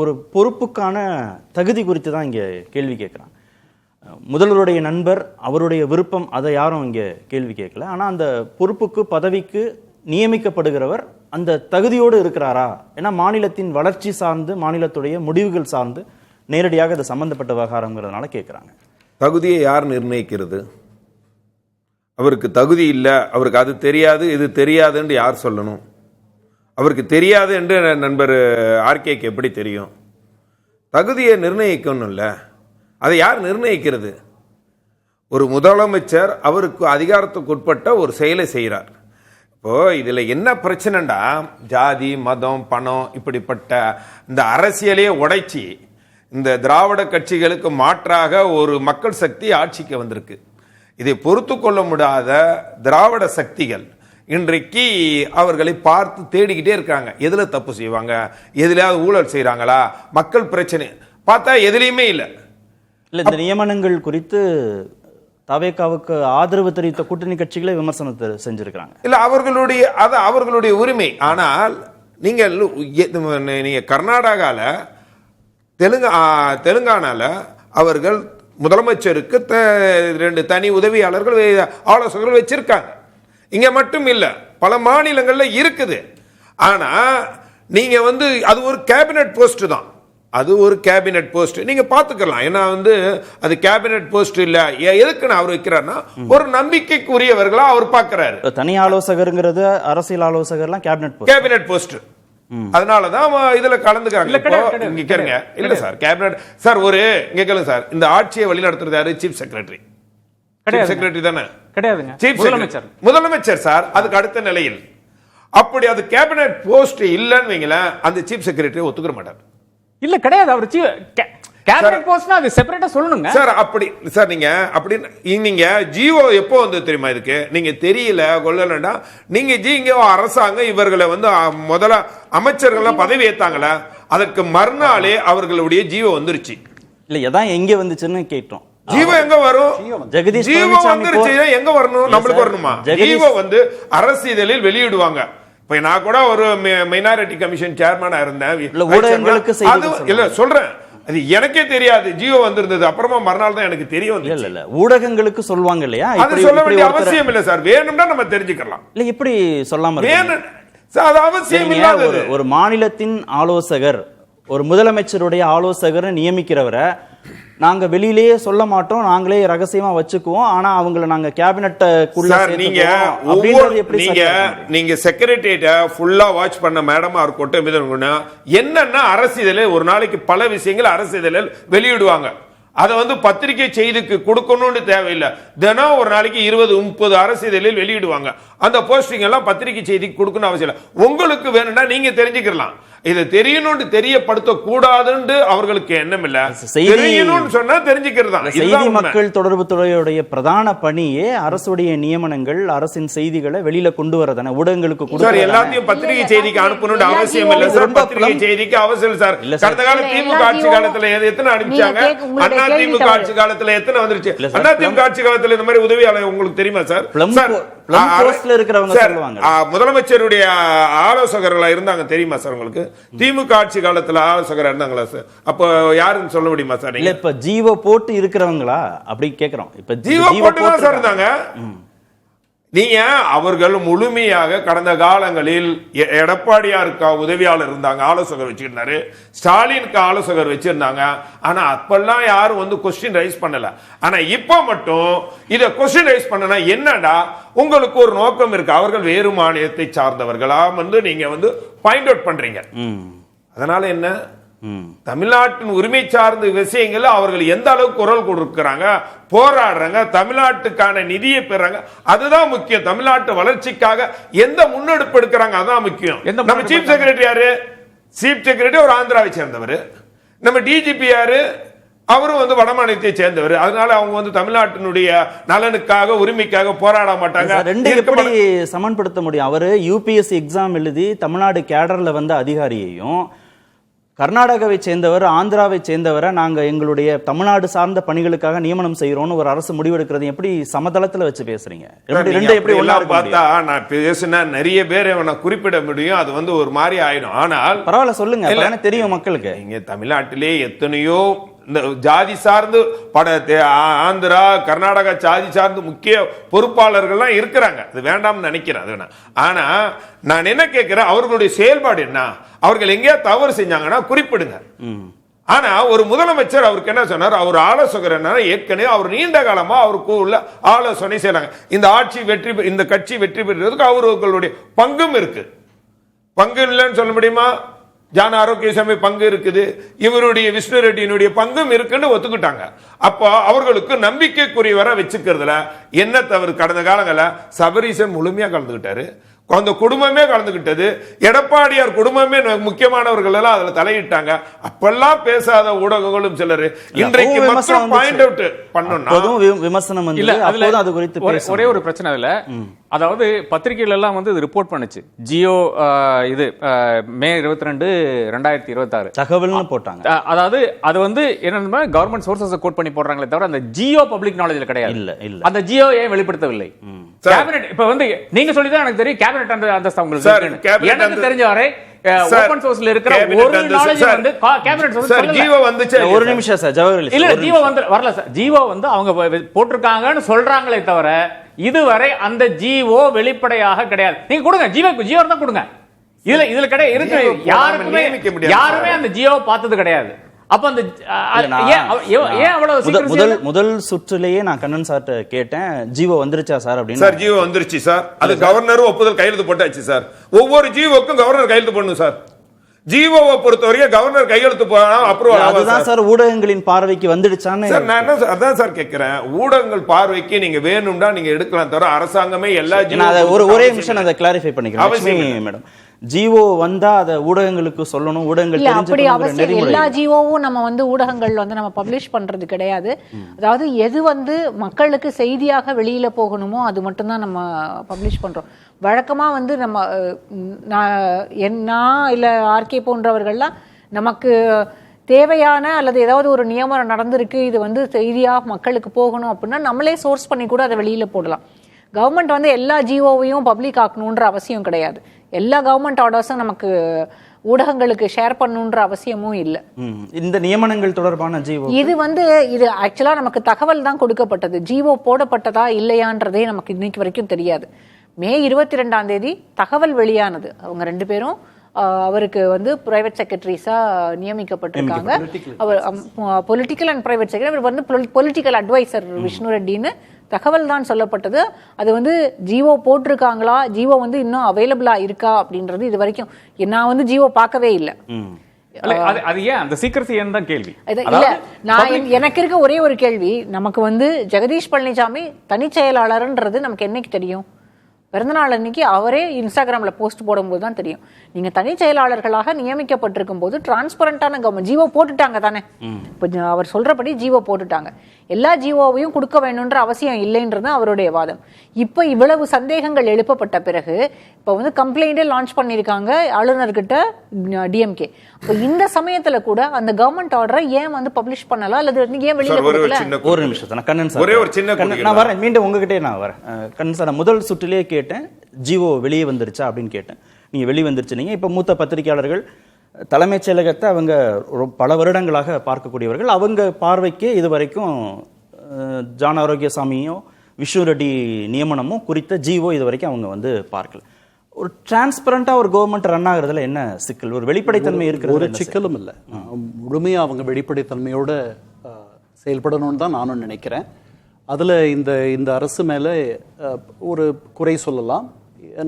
ஒரு பொறுப்புக்கான தகுதி குறித்து தான் இங்கே கேள்வி கேட்குறாங்க. முதல்வருடைய நண்பர், அவருடைய விருப்பம், அதை யாரும் இங்கே கேள்வி கேட்கல. ஆனால் அந்த பொறுப்புக்கு பதவிக்கு நியமிக்கப்படுகிறவர் அந்த தகுதியோடு இருக்கிறாரா? ஏன்னா மாநிலத்தின் வளர்ச்சி சார்ந்து, மாநிலத்துடைய முடிவுகள் சார்ந்து நேரடியாக இது சம்பந்தப்பட்ட விவகாரங்கிறதுனால கேட்குறாங்க. தகுதியை யார் நிர்ணயிக்கிறது? அவருக்கு தகுதி இல்லை, அவருக்கு அது தெரியாது இது தெரியாதுன்னு யார் சொல்லணும்? அவருக்கு தெரியாது என்று நண்பர் ஆர்கேக்கு எப்படி தெரியும்? தகுதியை நிர்ணயிக்கணும் இல்லை, அதை யார் நிர்ணயிக்கிறது? ஒரு முதலமைச்சர் அவருக்கு அதிகாரத்துக்கு உட்பட்ட ஒரு செயலை செய்கிறார். இப்போ இதுல என்ன பிரச்சனைடா, ஜாதி மதம் பணம் இப்படிப்பட்ட இந்த அரசியலே உடைச்சி இந்த திராவிட கட்சிகளுக்கு மாற்றாக ஒரு மக்கள் சக்தி ஆட்சிக்கு வந்திருக்கு. இதை பொறுத்து கொள்ள முடியாத திராவிட சக்திகள் இன்றைக்கு அவர்களை பார்த்து தேடிக்கிட்டே இருக்காங்க. எதுல தப்பு செய்வாங்க, எதுலையாவது ஊழல் செய்யறாங்களா, மக்கள் பிரச்சனை பார்த்தா எதுலையுமே இல்லை. இந்த நியமனங்கள் குறித்து தவேகாவுக்கு ஆதரவு தெரிவித்த கூட்டணி கட்சிகளே விமர்சனத்தை செஞ்சிருக்காங்க. இல்ல, அவர்களுடைய உரிமை. ஆனால் நீங்க கர்நாடகால தெலுங்கானால அவர்கள் முதலமைச்சருக்கு 2 தனி உதவியாளர்கள் ஆலோசகர்கள் வச்சிருக்காங்க. இங்க மட்டும் இல்ல, பல மாநிலங்கள்ல இருக்குது. ஆனா நீங்க அது ஒரு கேபினட் போஸ்ட் தான், அது ஒரு கேபினட் போஸ்ட். நீங்க பாத்துக்கலாம். ஏன்னா அது கேபினட் போஸ்ட் இல்ல. எதுக்கு அவர் வைக்கிறார்னா ஒரு நம்பிக்கைக்குரியவர்களா அவர் பாக்குறாரு. தனி ஆலோசகர்ங்கிறது அரசியல் ஆலோசகர்லாம் கேபினட் போஸ்ட். அதனாலதான் இதுல கலந்துக்கிறாங்க. இல்ல சார், கேபினட் சார் ஒரு இங்க கேளுங்க சார், இந்த ஆட்சியை வழி நடத்துறது யாரு? Chief secretary. சீஃப் செக்ரட்டரி தானே? கிடையாதுங்க, முதலமைச்சர் சார். அதுக்கு அடுத்த நிலையில் அப்படி அது கேபினட் போஸ்ட் இல்லன்னு வைங்களேன், அந்த சீஃப் செக்ரட்டரி ஒத்துக்கிற மாட்டார். இல்ல கிடையாது, அவர் கேபினட் போஸ்ட்னா அது செப்பரேட்டா சொல்லணுங்க சார். அப்படி சார் நீங்க ஜிஓ எப்போ தெரியுமா? இதுக்கு நீங்க தெரியல கொள்ளலன்னா நீங்க ஜிஓ அரசாங்கம் இவர்களை முதல்ல அமைச்சர்கள் பதவி ஏத்தாங்களா, அதற்கு மறுநாளே அவர்களுடைய ஜிஓ வந்துருச்சு. இல்ல எதான் எங்க வந்துச்சுன்னு கேட்டோம். ஜீவோ எங்க வரும்? ஜெகதீஷ் ஜீவோ வந்துருச்சு, எங்க வரணும்? நம்மளுக்கு வரணுமா? ஜீவோ அரசிதழில் வெளியிடுவாங்க. இப்ப நான் கூட ஒரு மைனாரிட்டி கமிஷன் சேர்மனா இருந்தேன். இல்ல சொல்றேன், அது எனக்கே தெரியாது ஜியோ வந்திருந்தது. அப்புறமா மறுநாள் தான் எனக்கு தெரியும். இல்ல ஊடகங்களுக்கு சொல்லுவாங்க இல்லையா, அது சொல்ல வேண்டிய அவசியம் இல்ல சார். வேணும்னா நம்ம தெரிஞ்சுக்கலாம். இல்ல இப்படி சொல்லாம அது அவசியம் இல்லாத ஒரு மாநிலத்தின் ஆலோசகர், ஒரு முதலமைச்சருடைய ஆலோசகரை நியமிக்கிறவரை நாங்க வெளியிலேயே சொல்ல மாட்டோம், நாங்களே ரகசியமா வச்சுக்குவோம். ஆனா அவங்களை நாங்க கேபினெட்டுக்குள்ள நீங்க செக்ரட்டரியேட்ட ஃபுல்லா வாட்ச் பண்ண மேடமா இருக்கட்டும், என்னன்னா அரசியலில் ஒரு நாளைக்கு பல விஷயங்கள் அரசியலில் வெளியிடுவாங்க. அதை பத்திரிகை செய்திக்கு கொடுக்கணும்னு தேவையில்லை. தினம் ஒரு நாளைக்கு 20-30 அரசியலில் வெளியிடுவாங்க. அந்த போஸ்டிங் எல்லாம் பத்திரிகை செய்திக்கு கொடுக்கணும் அவசியம் இல்லை. உங்களுக்கு வேணும்னா நீங்க தெரிஞ்சுக்கலாம். இதை தெரியணும்னு தெரியப்படுத்த கூடாதுன்னு அவர்களுக்கு எண்ணம் இல்ல. தெரியணும்னு சொன்னா தெரிஞ்சுக்கிறதா. செய்தி மக்கள் தொடர்பு துறையுடைய பிரதான பணியே அரசுடைய நியமனங்கள், அரசின் செய்திகளை வெளியில கொண்டு வரதானே, ஊடகங்களுக்கு சார். எல்லாத்தையும் பத்திரிகை செய்திக்கு அனுப்பணும்னு அவசியம் இல்ல சார். பத்திரிகை செய்திக்கு அவசியம் சார். கடந்த கால திமுக ஆட்சி காலத்துல எத்தனை அனுப்பிச்சாங்க? அண்ணா திமுக ஆட்சி காலத்துல எத்தனை வந்துருச்சு? அண்ணா திமுக ஆட்சி காலத்துல இந்த மாதிரி உதவியாளர் உங்களுக்கு தெரியுமா சார்? முதலமைச்சருடைய ஆலோசகர்களா இருந்தாங்க தெரியுமா சார் உங்களுக்கு? திமுக ஆட்சி காலத்துல ஆலோசகர் இருந்தாங்களா சார்? அப்ப யாருன்னு சொல்ல முடியுமா சார்? இல்ல இப்ப ஜீவோ போட்டு இருக்கிறவங்களா அப்படி கேக்குறோம். இப்ப ஜீவோ போட்டு தான் சார் இருந்தாங்க. நீங்க அவர்கள் முழுமையாக கடந்த காலங்களில் எடப்பாடியாருக்கு உதவியாளர் இருந்தாங்க, ஆலோசகர் வச்சிருந்தாரு. ஸ்டாலினுக்கு ஆலோசகர் வச்சிருந்தாங்க. ஆனா அப்பெல்லாம் யாரும் கொஸ்டின் ரைஸ் பண்ணல. ஆனா இப்ப மட்டும் இத கொஸ்டின் ரைஸ் பண்ணனா என்னடா, உங்களுக்கு ஒரு நோக்கம் இருக்கு. அவர்கள் வேறு மாநிலத்தை சார்ந்தவர்களா நீங்க பாயிண்ட் அவுட் பண்றீங்க. அதனால என்ன, தமிழ்நாட்டின் உரிமை சார்ந்த விஷயங்கள் அவர்கள் எந்த அளவுக்கு குரல் கொடுக்கிறாங்க, போராடுறாங்க, தமிழ்நாட்டுக்கான நிதியை பெறாங்க, அதுதான் முக்கியம். தமிழ்நாட்டு வளர்ச்சிக்காக எந்த முன்னெடுப்பு எடுக்கிறாங்க, அதுதான் முக்கியம். நம்ம சீஃப் செக்ரட்டரி யாரு? சீஃப் செக்ரட்டரி ஒரு ஆந்திராவை சேர்ந்தவர். நம்ம டிஜிபி யாரு? அவரும் வட மாநிலத்தை சேர்ந்தவர். அதனால அவங்க தமிழ்நாட்டினுடைய நலனுக்காக உரிமைக்காக போராட மாட்டாங்க. ரெண்டு எப்படி சமன்படுத்த முடியும்? அவரு யூபிஎஸ்சி எக்ஸாம் எழுதி தமிழ்நாடு கேடர்ல வந்த அதிகாரியையும் கர்நாடகாவை சேர்ந்தவர், ஆந்திராவை சேர்ந்தவரை நாங்க எங்களுடைய தமிழ்நாடு சார்ந்த பணிகளுக்காக நியமனம் செய்யறோம்னு ஒரு அரசு முடிவெடுக்கிறது எப்படி சமதளத்துல வச்சு பேசுறீங்க? எப்படி பார்த்தா நான் பேசினா நிறைய பேர் குறிப்பிட முடியும், அது ஒரு மாதிரி ஆயிடும். ஆனால் பரவாயில்ல சொல்லுங்க, தெரியும் மக்களுக்கு. இங்க தமிழ்நாட்டிலே எத்தனையோ இந்த ஜாதி சார்ந்து ஆந்திரா கர்நாடகா ஜாதி சார்ந்து முக்கிய பொறுப்பாளர்கள்லாம் இருக்கிறாங்க, அது வேண்டாம்னு நினைக்கிறேன். ஆனா நான் என்ன கேட்கிறேன், அவர்களுடைய செயல்பாடு என்ன? அவர்கள் எங்கேயா தவறு செஞ்சாங்கன்னா குறிப்பிடுங்க. ஆனா ஒரு முதலமைச்சர் அவருக்கு என்ன சொன்னார், அவர் ஆலோசகர் என்ன, ஏற்கனவே அவர் நீண்ட காலமா அவருக்கு உள்ள ஆலோசனை செய்யறாங்க. இந்த ஆட்சி வெற்றி, இந்த கட்சி வெற்றி பெறுறதுக்கு அவர்களுடைய பங்கும் இருக்கு. பங்கு இல்லைன்னு சொல்ல முடியுமா? ஜான ஆரோக்கியசாமி பங்கு இருக்குது, இவருடைய விஷ்ணு ரெட்டியினுடைய பங்கும் இருக்குன்னு ஒத்துக்கிட்டாங்க. அப்போ அவர்களுக்கு நம்பிக்கைக்குரியவரை வச்சுக்கிறதுல என்ன தவறு? கடந்த காலங்களில் சபரீசன் முழுமையா கலந்துகிட்டாரு, அந்த குடும்பமே கலந்துகிட்டது, எடப்பாடியார் குடும்பமே முக்கியமானவர்கள் எல்லாம் அதுல தலையிட்டாங்க. அப்பெல்லாம் பேசாத ஊடகங்களும் சிலர் இன்றைக்கு பாயிண்ட் அவுட் பண்ணணும் விமர்சனம் அது குறித்து ஒரே ஒரு பிரச்சனை இல்ல. அதாவது பத்திரிகைகள் எல்லாம் இது ரிப்போர்ட் பண்ணுச்சு, ஜியோ இது மே 22, 2026 தகவல்னு போட்டாங்க. அதாவது அது என்ன கவர்மெண்ட் சோர்சஸ் கோட் பண்ணி போடுறாங்களே தவிர அந்த ஜியோ பப்ளிக் நாலேஜ்ல கிடையாது. இல்ல அந்த ஜியோ ஏன் வெளிப்படுத்தவில்லை? கேபினெட் இப்ப நீங்க சொல்லி தான் எனக்கு தெரியும் கேபினெட் அந்தஸ்து உங்களுக்கு எனக்கு தெரிஞ்ச வரை ஓபன் சோர்ஸ்ல இருக்கிற ஒரு நாலேஜ் கேபினெட் சொல்லுங்க. ஜியோ வந்துச்சு. ஒரு நிமிஷம் சார், ஜவஹர்லால் இல்ல ஜியோ வரல சார். ஜியோ அவங்க போட்டிருக்காங்கன்னு சொல்றாங்களே தவிர இதுவரை அந்த ஜிஓ வெளிப்படையாக கிடையாது. நீங்க கொடுங்க, ஜியோ தான் கொடுங்க. இதுல கிடையாது இருக்கு, யாருமே அந்த ஜியோ பார்த்தது கிடையாது. அப்ப அந்த முதல் சுற்றிலேயே நான் கண்ணன் சார் கேட்டேன், ஜிஓ வந்துருச்சா சார் அப்படின்னு. சார் ஜிஓ வந்துருச்சு சார், அது கவர்னரும் ஒப்புதல் கையெழுத்து போட்டாச்சு சார். ஒவ்வொரு ஜிஓக்கும் கவர்னர் கையெழுத்து பண்ணணும் சார். ஜிஓவை பொறுத்தவரைக்கும் கவர்னர் கையெழுத்து போனா அப்ரூவல். அதுதான் சார் ஊடகங்களின் பார்வைக்கு வந்துடுச்சான்னு சார் நான் அதான் சார் கேட்கிறேன். ஊடகங்கள் பார்வைக்கு நீங்க வேணும்னா நீங்க எடுக்கலாம் தவிர அரசாங்கமே எல்லா ஒரே நிமிஷம் அதை கிளாரிஃபை பண்ணிக்கிறேன் மேடம். ஜிஓ வந்தா அத ஊடகங்களுக்கு சொல்லணும், ஊடகங்கள் தெரிஞ்சுக்கணும். எல்லா ஜிஓவும் நம்ம ஊடகங்கள் நம்ம பப்ளிஷ் பண்றது கிடையாது. அதாவது எது மக்களுக்கு செய்தியாக வெளியில போகணுமோ அது மட்டும் தான் நம்ம பப்ளிஷ் பண்றோம். வழக்கமா நம்ம நான் இல்ல ஆர்கே போன்றவர்கள்லாம் நமக்கு தேவையான அல்லது ஏதாவது ஒரு நியமனம் நடந்திருக்கு, இது செய்தியா மக்களுக்கு போகணும் அப்படின்னா நம்மளே சோர்ஸ் பண்ணி கூட அதை வெளியில போடலாம். கவர்மெண்ட் எல்லா ஜிஓவையும் பப்ளிக் ஆக்கணுன்ற அவசியம் கிடையாது. எல்லா கவர்மெண்ட் ஆர்டர்ஸும் நமக்கு ஊடகங்களுக்கு ஷேர் பண்ணணுன்ற அவசியமும் இல்லை. இந்த நியமனங்கள் தொடர்பான ஜிஓ இது ஆக்சுவலா நமக்கு தகவல் தான் கொடுக்கப்பட்டது. ஜிஓ போடப்பட்டதா இல்லையான்றதே நமக்கு இன்னைக்கு வரைக்கும் தெரியாது. மே 22ஆம் தேதி தகவல் வெளியானது. அவங்க 2 பேரும் அவருக்கு பிரைவேட் செக்ரட்டரிஸா நியமிக்கப்பட்டிருக்காங்க. அவர் பொலிட்டிக்கல் அண்ட் பிரைவேட் செக்ரட்டரி, அவர் பொலிட்டிக்கல் அட்வைசர் விஷ்ணு ரெட்டின்னு தகவல் தான் சொல்லப்பட்டது. அது ஜிஓ போட்டிருக்காங்களா, ஜிஓ இன்னும் அவைலபிளா இருக்கா அப்படின்றது இது வரைக்கும் நான் ஜிஓ பார்க்கவே இல்லை. அது ஏன் அந்த சீக்கிரசி ஏன் தான் கேள்வி. இல்ல நான் எனக்கு இருக்க ஒரே ஒரு கேள்வி, நமக்கு ஜெகதீஷ் பழனிசாமி தனி செயலாளர்ன்றது நமக்கு என்னைக்கு தெரியும்? பிறந்தநாள் அன்னைக்கு அவரே இன்ஸ்டாகிராம்ல போஸ்ட் போடும்போது தான் தெரியும். நீங்க தனி செயலாளர்களாக நியமிக்கப்பட்டிருக்கும் போது டிரான்ஸ்பரண்டான கவர்மெண்ட் ஜிஓ போட்டுட்டாங்க தானே. இப்போ அவர் சொல்றபடி ஜிஓ போட்டுட்டாங்க. எல்லா ஜிஓவையும் கொடுக்க வேணும்ன்ற அவசியம் இல்லைன்றது அவருடைய வாதம். இப்போ இவ்வளவு சந்தேகங்கள் எழுப்பப்பட்ட பிறகு இப்போ கம்ப்ளைண்டே லான்ச் பண்ணியிருக்காங்க ஆளுநர்கிட்ட டிஎம்கே. இப்போ இந்த சமயத்துல கூட அந்த கவர்மெண்ட் ஆர்டரை ஏன் பப்ளிஷ் பண்ணலாம் அல்லது ஏன் வெளியில கொடுக்கல? ஒரு நிமிஷம் கண்ணன் சார், ஒரே ஒரு சின்ன நான் வரேன், மீண்டும் உங்ககிட்டே நான் வரேன். கண்ணன் சார், முதல் சுற்றிலேயே கேட்டேன் ஜிஓ வெளியே வந்துருச்சா அப்படின்னு கேட்டேன். நீங்க வெளியே வந்துருச்சு. நீங்க இப்ப மூத்த பத்திரிகையாளர்கள், தலைமைச் செயலகத்தை அவங்க பல வருடங்களாக பார்க்கக்கூடியவர்கள், அவங்க பார்வைக்கு இதுவரைக்கும் ஜான் ஆரோக்கியசாமியும் விஷ்ணு ரெட்டி நியமனமும் குறித்த ஜிஓ இதுவரைக்கும் அவங்க பார்க்கல. ஒரு டிரான்ஸ்பரண்டா ஒரு கவர்மெண்ட் ரன் ஆகுறதுல என்ன சிக்கல்? ஒரு வெளிப்படைத்தன்மை இருக்கிறது ஒரு சிக்கலும் இல்லை. முழுமையா அவங்க வெளிப்படைத்தன்மையோட செயல்படணும்னு தான் நானும் நினைக்கிறேன். அதுல இந்த அரசு மேல ஒரு குறை சொல்லலாம்,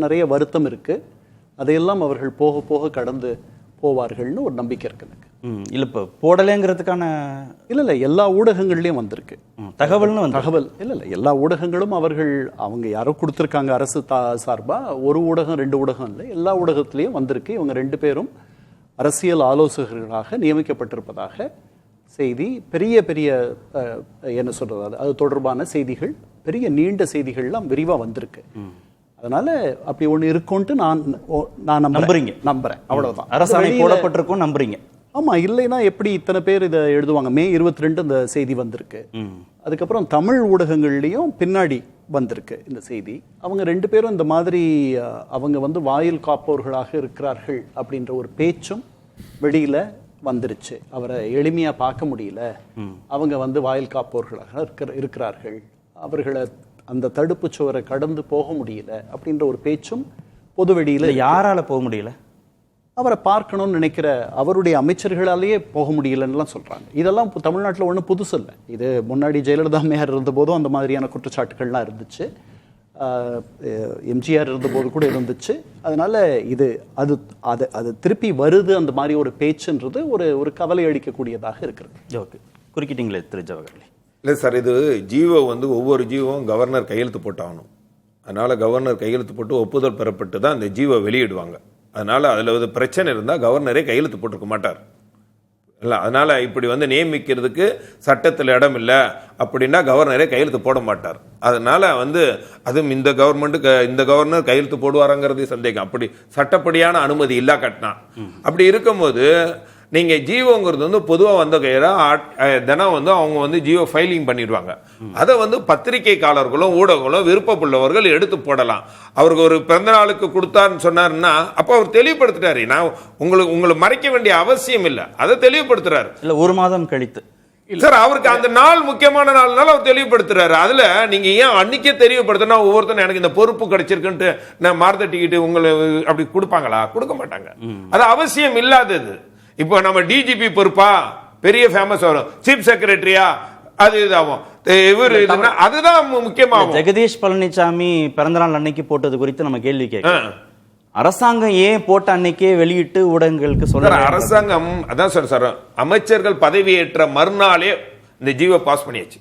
நிறைய வருத்தம் இருக்கு. அதையெல்லாம் அவர்கள் போக போக கடந்து போவார்கள்னு ஒரு நம்பிக்கை இருக்கு எனக்கு. இல்ல இப்போ போடலைங்கிறதுக்கான இல்ல எல்லா ஊடகங்கள்லயும் வந்திருக்கு தகவல். இல்ல எல்லா ஊடகங்களும் அவங்க யாரோ கொடுத்துருக்காங்க அரசு சார்பா. ஒரு ஊடகம் 2 ஊடகம் இல்லை, எல்லா ஊடகத்திலையும் வந்திருக்கு. இவங்க 2 பேரும் அரசியல் ஆலோசகர்களாக நியமிக்கப்பட்டிருப்பதாக செய்தி, பெரிய பெரிய என்ன சொல்றது, அது தொடர்பான செய்திகள், பெரிய நீண்ட செய்திகள்லாம் விரிவா வந்திருக்கு. அதனால அப்படி ஒண்ணு இருக்கும்ட்டு நான் நம்புறேன். அவ்வளவுதான். அரசாணை போடப்பட்டிருக்கும் நம்புறீங்க? ஆமா, இல்லைன்னா எப்படி இத்தனை பேர் இதை எழுதுவாங்க? மே 22 இந்த செய்தி வந்திருக்கு. அதுக்கப்புறம் தமிழ் ஊடகங்கள்லையும் பின்னாடி வந்திருக்கு இந்த செய்தி. அவங்க 2 பேரும் இந்த மாதிரி அவங்க வந்து வாயில் காப்பவர்களாக இருக்கிறார்கள் அப்படின்ற ஒரு பேச்சும் வெளியில வந்துருச்சு. அவரை எளிமையா பார்க்க முடியல, அவங்க வந்து வாயில் காப்பவர்களாக இருக்கிறார்கள், அவர்களை அந்த தடுப்பு சுவரை கடந்து போக முடியல அப்படின்ற ஒரு பேச்சும் பொது வெளியில. யாரால போக முடியல? அவரை பார்க்கணும்னு நினைக்கிற அவருடைய அமைச்சர்களாலேயே போக முடியலன்னுலாம் சொல்றாங்க. இதெல்லாம் தமிழ்நாட்டில் ஒன்றும் புதுசு இல்லை. இது முன்னாடி ஜெயலலிதா அம்மையார் இருந்தபோதும் அந்த மாதிரியான குற்றச்சாட்டுகள்லாம் இருந்துச்சு, எம்ஜிஆர் இருந்தபோது கூட இருந்துச்சு. அதனால இது அது அது அது திருப்பி வருது அந்த மாதிரி ஒரு பேச்சுன்றது ஒரு கவலை அளிக்கக்கூடியதாக இருக்கிறது. ஓகே, குறுக்கிட்டீங்களே திரு ஜவஹர்லால். இல்லை சார், இது ஜீவோ வந்து ஒவ்வொரு ஜீவோவும் கவர்னர் கையெழுத்து போட்டாகணும். அதனால கவர்னர் கையெழுத்து போட்டு ஒப்புதல் பெறப்பட்டு தான் இந்த ஜீவோ வெளியிடுவாங்க. அதனால அதில் வந்து பிரச்சனை இருந்தால் கவர்னரே கையெழுத்து போட்டிருக்க மாட்டார். இல்லை, அதனால இப்படி வந்து நியமிக்கிறதுக்கு சட்டத்தில் இடம் இல்லை அப்படின்னா கவர்னரே கையெழுத்து போட மாட்டார். அதனால வந்து அதுவும் இந்த கவர்னர் கையெழுத்து போடுவாராங்கிறது சந்தேகம். அப்படி சட்டப்படியான அனுமதி இல்லா கட்டினா அப்படி இருக்கும்போது நீங்க ஜியோங்கிறது வந்து பொதுவாக வந்த கையில தினம் வந்து அவங்க வந்து ஜியோ ஃபைலிங் பண்ணிடுவாங்க. அதை வந்து பத்திரிகைக்காரர்களும் ஊடகங்களும் விருப்பமுள்ளவர்கள் எடுத்து போடலாம். அவருக்கு ஒரு பிறந்த நாளுக்கு கொடுத்தாருன்னு சொன்னாருன்னா அப்ப அவர் தெளிவுபடுத்துறாரு. நான் உங்களை மறைக்க வேண்டிய அவசியம் இல்லை, அதை தெளிவுபடுத்துறாரு. இல்ல, ஒரு மாதம் கழித்து சார் அவருக்கு அந்த நாள் முக்கியமான நாள்னால அவர் தெளிவுபடுத்துறாரு. அதுல நீங்க ஏன் அன்னைக்கே தெளிவுபடுத்தினா ஒவ்வொருத்தரும் எனக்கு இந்த பொறுப்பு கிடைச்சிருக்குன்ட்டு நான் மார்த்த டிக்கெட் உங்களை அப்படி கொடுப்பாங்களா? கொடுக்க மாட்டாங்க. அது அவசியம் இல்லாதது. இப்போ நம்ம டிஜிபி பொறுப்பா பெரிய ஃபேமஸ் வரும், சீஃப் செக்ரட்டரியா அது இதாகும், இவர் இதுன்னா அதுதான் முக்கியமாகும். ஜெகதீஷ் பழனிசாமி பிறந்தநாள் அன்னைக்கு போட்டது குறித்து நம்ம கேள்வி கேட்க, அரசாங்கம் ஏன் போட்ட அன்னைக்கே வெளியிட்டு ஊடகங்களுக்கு சொல்ல? அரசாங்கம் அதான் சார் அமைச்சர்கள் பதவியேற்ற மறுநாளே இந்த ஜீவோ பாஸ் பண்ணியாச்சு.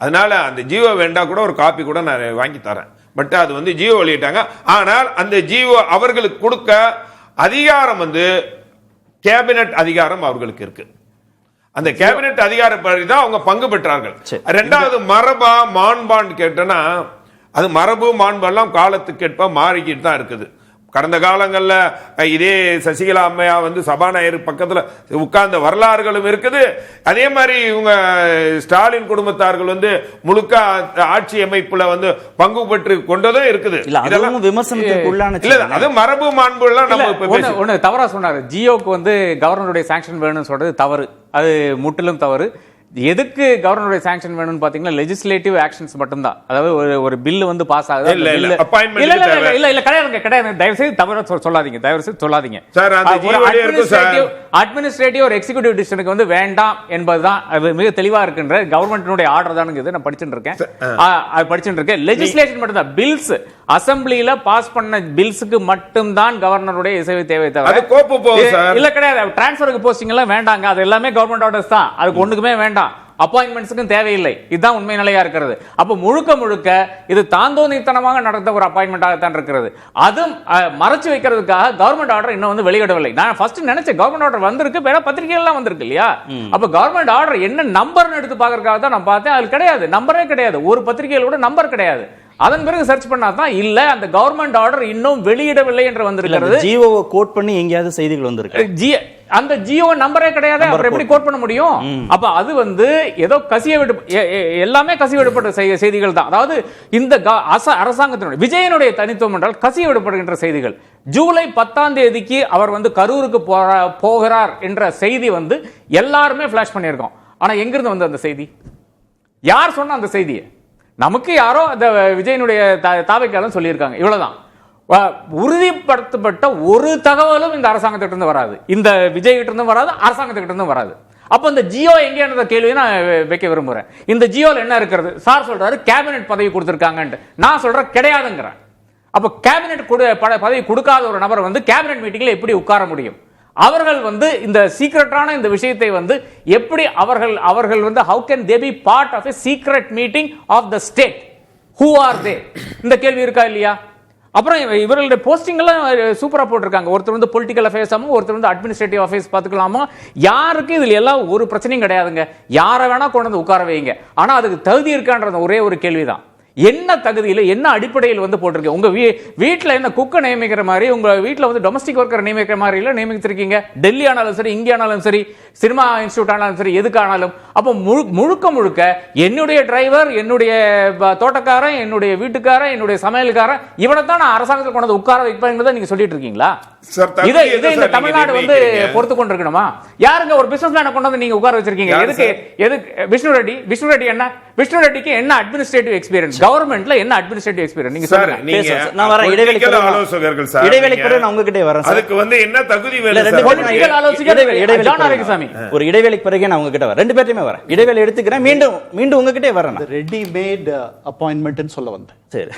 அதனால அந்த ஜீவோ வேண்டா கூட ஒரு காப்பி கூட நான் வாங்கி தரேன். பட் அது வந்து ஜீவோ வெளியிட்டாங்க. ஆனால் அந்த ஜீவோ அவர்களுக்கு கொடுக்க அதிகாரம் வந்து கேபினட் அதிகாரம் அவர்களுக்கு இருக்கு. அந்த கேபினட் அதிகாரப்படி தான் அவங்க பங்கு பெற்றார்கள். ரெண்டாவது மரபா மாண்பான்னு கேட்டனா அது மரபு மாண்பெல்லாம் காலத்துக்கு ஏற்ப மாறிக்கிட்டு தான் இருக்குது. கடந்த காலங்களில் இதே சசிகலா அம்மையா வந்து சபாநாயகர் பக்கத்தில் உட்கார்ந்த வரலாறுகளும் இருக்குது. அதே மாதிரி இவங்க ஸ்டாலின் குடும்பத்தார்கள் வந்து முழுக்க ஆட்சி அமைப்புல வந்து பங்கு பெற்று கொண்டதும் இருக்குது. இதெல்லாம் விமர்சனத்துக்குள்ளான இல்ல, அது மரபு மாண்பு எல்லாம் நம்ம ஒண்ணு தவறா சொன்னாரு. ஜியோக்கு வந்து கவர்னருடைய சாங்ஷன் வேணும்னு சொல்றது தவறு, அது முற்றிலும் தவறு. எதுக்கு கவர்னருடைய சாங்ஷன் வேணும்னு பாத்தீங்கன்னா லெஜிஸ்லேட்டிவ் ஆக்ஷன்ஸ் மட்டும்தான். அதாவது ஒரு பில் வந்து பாஸ் ஆகுது, கிடையாது. தயவு செய்து தவற சொல்லாதீங்க, தயவு செய்து சொல்லாதீங்க. அட்மினிஸ்ட்ரேட்டிவ் ஒரு எக்ஸிகியூட்டிவ் டிசிஷனுக்கு வந்து வேண்டாம் என்பதுதான் அது மிக தெளிவா இருக்குன்ற கவர்மெண்டினுடைய ஆர்டர் தான். நான் படிச்சுட்டு இருக்கேன், அது படிச்சுட்டு இருக்கேன். லெஜிஸ்லேஷன் மட்டும் தான், பில்ஸ் அசம்பிளியில பாஸ் பண்ண பில்ஸுக்கு மட்டும்தான் கவர்னருடைய இசைவு தேவை தவிர இல்ல கிடையாது. டிரான்ஸ்பருக்கு போஸ்டிங் எல்லாம் வேண்டாங்க, அது எல்லாமே கவர்மெண்ட் ஆர்டர்ஸ் தான், அதுக்கு ஒண்ணுக்குமே வேண்டாம். அப்பாயின்மெண்ட்ஸுக்கும் தேவையில்லை. இதுதான் உண்மை நிலையா இருக்கிறது. அப்ப முழுக்க இது தாந்தோனித்தனமாக நடந்த ஒரு அப்பாயின்மெண்டாக தான் இருக்கிறது. அதுவும் மறைச்சு வைக்கிறதுக்காக கவர்மெண்ட் ஆர்டர் இன்னும் வந்து வெளியிடவில்லை. நான் ஃபர்ஸ்ட் நினைச்சேன் கவர்மெண்ட் ஆர்டர் வந்திருக்கு, வேற பத்திரிகைகள்லாம் வந்திருக்கு இல்லையா? அப்ப கவர்மெண்ட் ஆர்டர் என்ன நம்பர்னு எடுத்து பாக்குறதுக்காக தான் நான் பார்த்தேன். அது கிடையாது, நம்பரே கிடையாது. ஒரு பத்திரிகையில கூட நம்பர் கிடையாது. அதன் பிறகு சர்ச் பண்ணா தான் இல்ல அந்த கவர்மெண்ட் ஆர்டர் இன்னும் வெளியிடவில்லை என்று வந்திருக்கிறது. ஜியோவை கோட் பண்ணி எங்கேயாவது செய்திகள் வந்திருக்கு. அந்த ஜியோ நம்பரே கிடையாது, அப்புறம் எப்படி கோட் பண்ண முடியும்? அப்ப அது வந்து ஏதோ எல்லாமே கசிய விடப்பட்ட செய்திகள் தான். அதாவது இந்த அரசாங்கத்தினுடைய விஜயனுடைய தனித்துவம் என்றால் கசிய விடப்படுகின்ற செய்திகள். ஜூலை 10ஆம் தேதிக்கு அவர் வந்து கரூருக்கு போகிறார் என்ற செய்தி வந்து எல்லாருமே பிளாஷ் பண்ணியிருக்கோம். ஆனா எங்கிருந்து வந்து அந்த செய்தி? யார் சொன்ன அந்த செய்தியை? நமக்கு யாரோ அந்த விஜயனுடைய தாவைக்காலம் சொல்லியிருக்காங்க, இவ்வளவுதான். உறுதிப்படுத்தப்பட்ட ஒரு தகவலும் இந்த அரசாங்கத்திட்ட இருந்து வராது, இந்த விஜய் கிட்ட இருந்து வராது, அரசாங்கத்திட்ட இருந்து வராது. அப்ப இந்த ஜியோ எங்கேன்ற கேள்வியை நான் வைக்க விரும்புறேன். இந்த ஜியோல என்ன இருக்கிறது? சார் சொல்றாரு கேபினெட் பதவி கொடுத்திருக்காங்க, நான் சொல்றேன் கிடையாதுங்கிறேன். அப்ப கேபினெட் பதவி கொடுக்காத ஒரு நபர் வந்து கேபினெட் மீட்டிங்ல எப்படி உட்கார முடியும்? அவர்கள் வந்து இந்த சீக்ரெட்டான இந்த விஷயத்தை வந்து எப்படி அவர்கள் வந்து how can they be part of a secret meeting of the state? Who are they? இந்த கேள்வி இருக்கா இல்லையா? அப்புறம் இவர்களுடைய போஸ்டிங் எல்லாம் சூப்பரா போட்டிருக்காங்க. ஒருத்தர் வந்து பொலிட்டிக்கல் அஃபேர்ஸாமோ, ஒருத்தர் வந்து அட்மினிஸ்ட்ரேட்டிவ் அஃபேர்ஸ் பார்த்துக்கலாமோ. யாருக்கு இதுல எல்லாம் ஒரு பிரச்சனையும் கிடையாதுங்க. யாரை வேணா கொண்டு வந்து உட்கார வைங்க. ஆனா அதுக்கு தகுதி இருக்கான்ற ஒரே ஒரு கேள்விதான். என்ன தகுதியில் என்ன அடிப்படையில் வந்து போட்டிருக்கீங்க? உங்க வீட்டில் என்ன குக்கை நியமிக்கிற மாதிரி, உங்க வீட்டில் வந்து டொமஸ்டிக் ஒர்க்கர் நியமிக்கிற மாதிரி இல்ல நியமிச்சிருக்கீங்க. டெல்லி ஆனாலும் சரி, இங்கே ஆனாலும் சரி, சினிமா இன்ஸ்டியூட் ஆனாலும் சரி, எதுக்கானாலும். அப்போ முழுக்க முழுக்க என்னுடைய டிரைவர், என்னுடைய தோட்டக்காரன், என்னுடைய வீட்டுக்காரன், என்னுடைய சமையல்காரன், இவனை தான் நான் அரசாங்கத்தில் கொண்டு உட்கார வைப்பேங்கிறத நீங்க சொல்லிட்டு இருக்கீங்களா? இதை இந்த தமிழ்நாடு வந்து பொறுத்து கொண்டிருக்கணுமா? யாருங்க ஒரு பிசினஸ் மேனை கொண்டு வந்து நீங்க உட்கார வச்சிருக்கீங்க? எதுக்கு விஷ்ணு ரெட்டி என்ன? விஷ்ணு ரெட்டிக்கு என்ன அட்மினிஸ்ட்ரேட்டிவ் எக்ஸ்பீரியன்ஸ்? கவர்மெண்ட்ல என்ன அட்மினிஸ்ட்ரேட்டிவ் எக்ஸ்பீரியன்ஸ்? நீங்க சொல்லுங்க. நான் வரேன். இடைவேளைக்கு ஆலோசகர்கள் சார், இடைவேளைக்கு பிறகு நான் உங்ககிட்ட வரேன். அதுக்கு வந்து என்ன தகுதி வேணும் சார்? பொலிட்டிக்கல் ஆலோசகர் ஜான் ஆரோக்கியசாமி. ஒரு இடைவேளைக்கு பிறகு நான் உங்ககிட்ட வரேன். ரெண்டு பேர்த்தையுமே வரேன். இடைவேளை எடுத்துக்கிறேன். மீண்டும் உங்ககிட்ட வரேன். ரெடிமேட் அப்பாயின்மெண்ட்னு சொல்ல வந்தேன். சரி.